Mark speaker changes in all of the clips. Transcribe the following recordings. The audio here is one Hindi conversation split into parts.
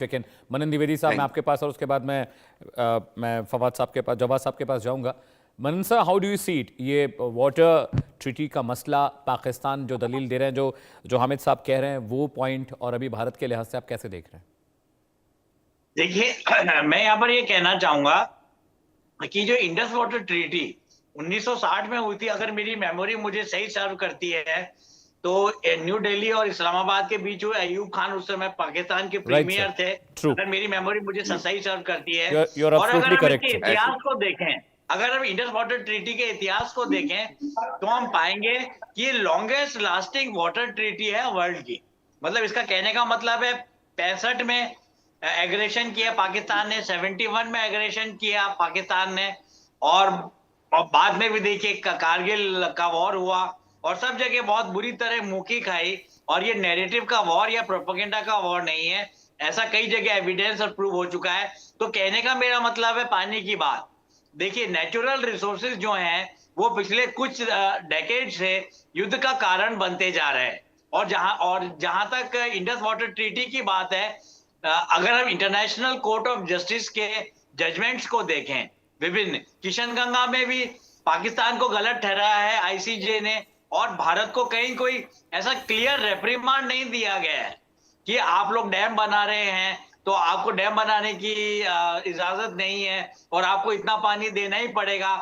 Speaker 1: लेकिन मनन द्विवेदी साहब, मैं आपके पास और उसके बाद मैं फवाद साहब के पास, जवाद साहब के पास जाऊंगा। मनन साहब, how do you see it, ये वाटर ट्रीटी का मसला, पाकिस्तान जो दलील दे रहे हैं, जो हामिद साहब कह रहे हैं, वो पॉइंट, और अभी भारत के लिहाज से आप कैसे देख रहे हैं?
Speaker 2: देखिए, मैं यहाँ पर ये कहना चाहूंगा कि जो इंडस वाटर ट्रीटी 1960 में हुई थी, अगर मेरी मेमोरी मुझे सही सर्व करती है, तो न्यू दिल्ली और इस्लामाबाद के बीच हुए। अयूब खान उस समय पाकिस्तान के
Speaker 1: राइट सर,
Speaker 2: प्रीमियर थे,
Speaker 1: ट्रू,
Speaker 2: अगर मेरी मेमोरी मुझे सही सर्व करती है।
Speaker 1: यू आर
Speaker 2: और अगर
Speaker 1: एब्सोल्युटली
Speaker 2: हम
Speaker 1: करेक्ट
Speaker 2: इसके
Speaker 1: सर।
Speaker 2: इतिहास को देखें, अगर हम इंडस वाटर ट्रीटी के इतिहास को देखें, तो हम पाएंगे कि ये लॉन्गेस्ट लास्टिंग वाटर ट्रीटी है वर्ल्ड की। मतलब इसका कहने का मतलब है 65 में एग्रेशन किया पाकिस्तान ने, 71 में एग्रेशन किया पाकिस्तान ने, और बाद में भी देखिए कारगिल का वॉर हुआ, और सब जगह बहुत बुरी तरह मुंह खाई। और ये नैरेटिव का वॉर या प्रोपेगेंडा का वॉर नहीं है, ऐसा कई जगह एविडेंस और प्रूव हो चुका है। तो कहने का मेरा मतलब है पानी की बात। देखिए, नेचुरल रिसोर्सेज जो हैं वो पिछले कुछ डेकेड से युद्ध का कारण बनते जा रहे हैं। और जहां तक इंडस वाटर ट्रीटी की बात है, अगर हम इंटरनेशनल कोर्ट ऑफ जस्टिस के जजमेंट्स को देखें, विभिन्न किशनगंगा में भी पाकिस्तान को गलत ठहराया है आईसीजे ने, और भारत को कहीं कोई ऐसा क्लियर रेप्रिमांड नहीं दिया गया है कि आप लोग डैम बना रहे हैं तो आपको डैम बनाने की इजाजत नहीं है और आपको इतना पानी देना ही पड़ेगा।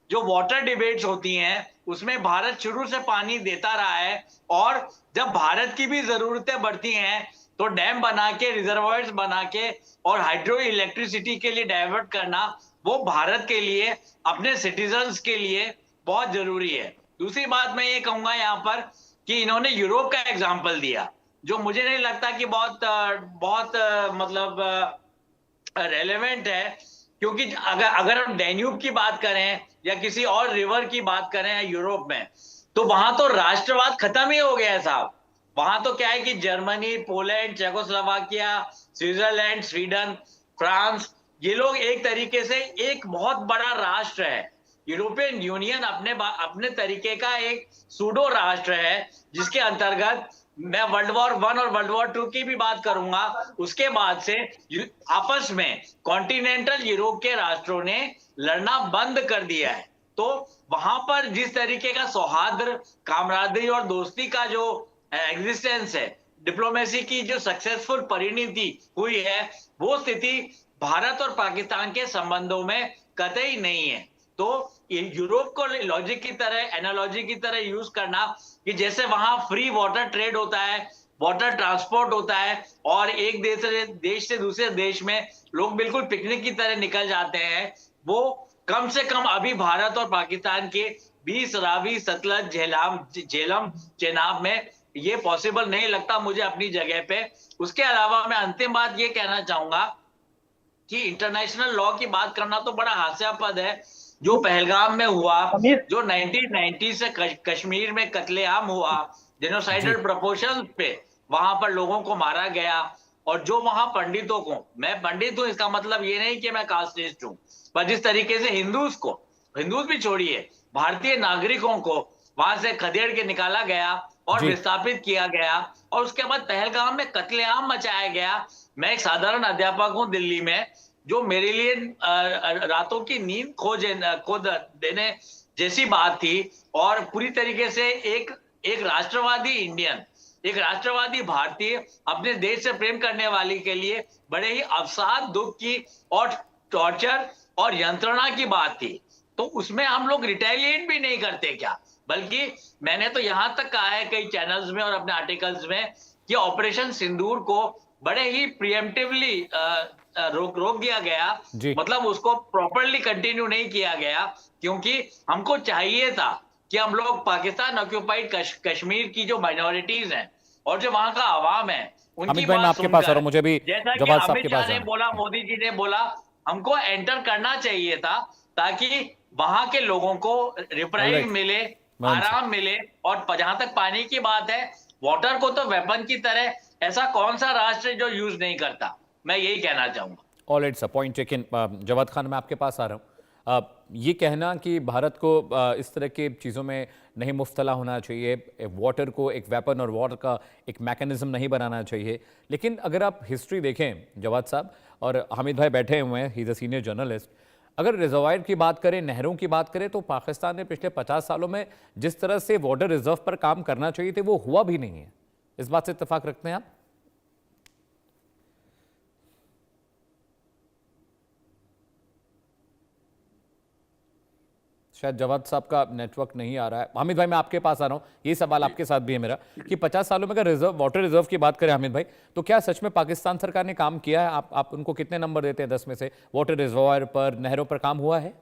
Speaker 2: जो वाटर डिबेट्स होती हैं उसमें भारत शुरू से पानी देता रहा है, और जब भारत की भी जरूरतें बढ़ती हैं तो डैम बना के, रिजर्वायर्स बना के और हाइड्रो इलेक्ट्रिसिटी के लिए डाइवर्ट करना, वो भारत के लिए, अपने सिटीजन्स के लिए बहुत जरूरी है। दूसरी बात मैं ये कहूंगा यहाँ पर कि इन्होंने यूरोप का एग्जाम्पल दिया, जो मुझे नहीं लगता कि बहुत मतलब रेलेवेंट है। क्योंकि अगर हम डैन्यूब की बात करें या किसी और रिवर की बात करें यूरोप में, तो वहां तो राष्ट्रवाद खत्म ही हो गया है साहब। वहां तो क्या है कि Germany, Poland, Czechoslovakia, Switzerland, Sweden, France, ये लोग एक तरीके से एक बहुत बड़ा राष्ट्र है। यूरोपियन यूनियन अपने तरीके का एक सूडो राष्ट्र है, जिसके अंतर्गत मैं वर्ल्ड वॉर 1 और वर्ल्ड वॉर 2 की भी बात करूंगा। उसके बाद से आपस में कॉन्टिनेंटल यूरोप के राष्ट्रों ने लड़ना बंद कर दिया है। तो वहां पर जिस तरीके का सौहार्द, कामरादरी और दोस्ती का जो एग्जिस्टेंस है, डिप्लोमेसी की जो सक्सेसफुल परिणति हुई है, वो स्थिति भारत और पाकिस्तान के संबंधों में कतई नहीं है। तो यूरोप को लॉजिक की तरह, एनालॉजी की तरह यूज करना कि जैसे वहां फ्री वाटर ट्रेड होता है, वाटर ट्रांसपोर्ट होता है, और एक देश से दूसरे देश में लोग बिल्कुल पिकनिक की तरह निकल जाते हैं, वो कम से कम अभी भारत और पाकिस्तान के बीच रावी, सतलज, झेलम, चेनाब में ये पॉसिबल नहीं लगता मुझे अपनी जगह पे। उसके अलावा मैं अंतिम बात ये कहना चाहूंगा कि इंटरनेशनल लॉ की बात करना तो बड़ा हास्यास्पद है। जो पहलगाम में हुआ, जो 1990 से कश्मीर में कत्लेआम हुआ, जेनोसाइडल प्रपोर्शंस पे वहां पर लोगों को मारा गया, और जो वहां पंडितों को, मैं पंडित हूं इसका मतलब ये नहीं कि मैं कास्टिस्ट हूं, पर जिस तरीके से हिंदूज भी छोड़िए, भारतीय नागरिकों को वहां से खदेड़ के निकाला गया और विस्थापित किया गया, और उसके बाद पहलगाम में कत्लेआम मचाया गया। मैं एक साधारण अध्यापक हूं दिल्ली में, जो मेरे लिए रातों की नींद खो देने जैसी बात थी। और पूरी तरीके से एक राष्ट्रवादी इंडियन, एक राष्ट्रवादी भारतीय, अपने देश से प्रेम करने वाली के लिए बड़े ही अवसाद, दुख की और टॉर्चर और यंत्रणा की बात थी। तो उसमें हम लोग रिटेलिएट भी नहीं करते क्या? बल्कि मैंने तो यहां तक कहा है कई चैनल्स में और अपने आर्टिकल्स में कि ऑपरेशन सिंदूर को बड़े ही प्रिएम्प्टिवली रोक दिया गया, मतलब उसको प्रॉपरली कंटिन्यू नहीं किया गया, क्योंकि हमको चाहिए था कि हम लोग पाकिस्तान ऑक्यूपाइड कश्मीर की जो माइनॉरिटीज हैं और जो वहां का आवाम है, उनकी बात सुनकर,
Speaker 1: मुझे भी
Speaker 2: जैसा कि अमित शाह ने बोला, मोदी जी ने बोला, हमको एंटर करना चाहिए था ताकि वहां के लोगों को रिप्राइज मिले, आराम मिले। और जहां तक पानी की बात है, वाटर को तो वेपन की तरह ऐसा कौन सा राष्ट्र जो यूज नहीं करता, मैं यही कहना चाहूंगा।
Speaker 1: Alright sir, point taken. Jawad Khan, मैं आपके पास आ रहा हूं। ये कहना कि भारत को इस तरह की चीज़ों में नहीं मुब्तला होना चाहिए, वाटर को एक वेपन और वाटर का एक मैकेनिज्म नहीं बनाना चाहिए, लेकिन अगर आप हिस्ट्री देखें जवाद साहब, और हामिद भाई बैठे हुए हैं, he is a senior journalist, अगर रिजर्वायर की बात करें, नहरों की बात करें, तो पाकिस्तान ने पिछले 50 सालों में जिस तरह से वाटर रिजर्व पर काम करना चाहिए थे वो हुआ भी नहीं है। इस बात से इत्तेफाक रखते हैं आप? शायद जवाद साहब का नेटवर्क नहीं आ रहा है। हामिद भाई, मैं आपके पास आ रहा हूँ, ये सवाल आपके साथ भी है मेरा कि 50 सालों में अगर वाटर रिजर्व की बात करें हामिद भाई, तो क्या सच में पाकिस्तान सरकार ने काम किया है? आप उनको कितने नंबर देते हैं 10 में से? वाटर रिजर्वायर पर, नहरों पर काम हुआ है?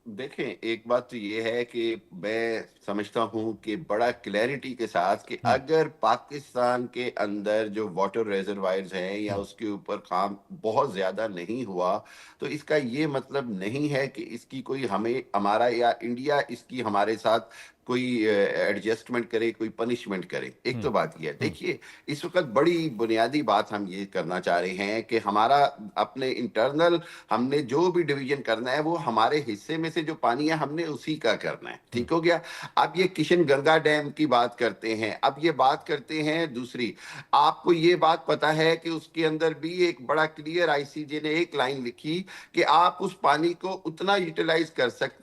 Speaker 3: देखें, एक बात तो ये है कि मैं समझता हूं कि बड़ा क्लैरिटी के साथ कि अगर पाकिस्तान के अंदर जो वाटर रिजर्वायर्स हैं या उसके ऊपर काम बहुत ज्यादा नहीं हुआ, तो इसका ये मतलब नहीं है कि इसकी कोई हमें हमारा या इंडिया इसकी हमारे साथ कोई एडजस्टमेंट करे, कोई पनिशमेंट करे। एक तो बात ये है। देखिए, इस वक्त बड़ी बुनियादी बात हम ये करना चाह रहे हैं कि हमारा अपने इंटरनल हमने जो भी डिवीजन करना है वो हमारे हिस्से में से जो पानी है हमने उसी का करना है। ठीक हो गया। अब ये किशन गंगा डैम की बात करते हैं, अब ये बात करते हैं दूसरी, आपको ये बात पता है कि उसके अंदर भी एक बड़ा क्लियर आईसीजे ने एक लाइन लिखी कि आप उस पानी को उतना यूटिलाइज कर सकते